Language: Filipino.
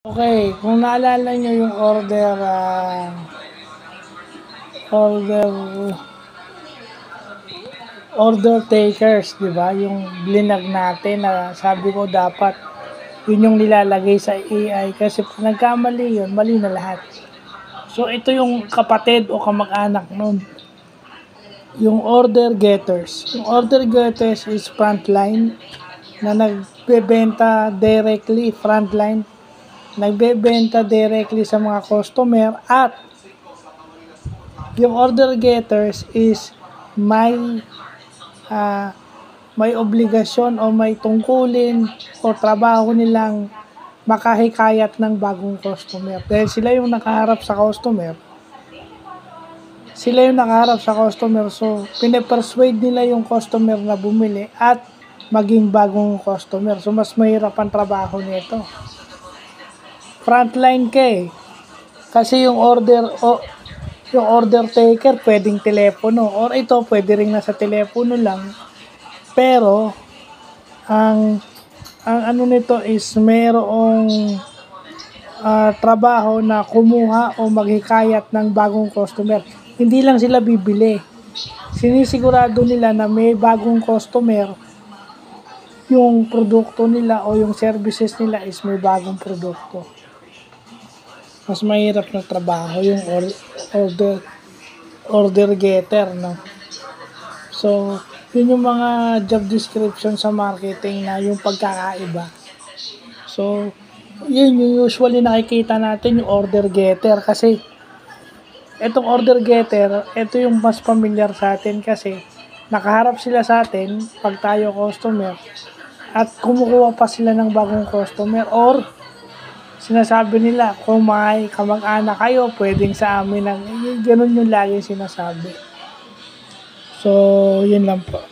Okay, kung naalala nyo yung order order takers, di ba? Yung blinag natin na sabi ko dapat yun yung nilalagay sa AI kasi pag nagkamali yun, mali na lahat. So ito yung kapatid o kamag-anak nun. Yung order getters. Yung order getters is frontline na nagbebenta directly, nagbebenta directly sa mga customer, at yung order getters is may obligasyon o may tungkulin o trabaho nilang makahikayat ng bagong customer. Dahil sila yung nakaharap sa customer, so pine-persuade nila yung customer na bumili at maging bagong customer. So mas mahirap ang trabaho nito. Frontline kasi yung order taker pwedeng telepono, or ito pwede ring nasa telepono lang, pero ang ano nito is mayroong trabaho na kumuha o maghikayat ng bagong customer. Hindi lang sila bibili, sinisigurado nila na may bagong customer, yung produkto nila o yung services nila is may bagong produkto. Mas mahirap na trabaho yung order getter, no? So yun yung mga job description sa marketing na yung pagkakaiba. So yun yung usually nakikita natin, yung order getter, kasi etong order getter, ito yung mas familiar sa atin kasi nakaharap sila sa atin pag tayo customer at kumukuha pa sila ng bagong customer, or sinasabi nila kung may kamag-anak kayo, pwedeng sa amin, ganun yung laging sinasabi. So yun lang po.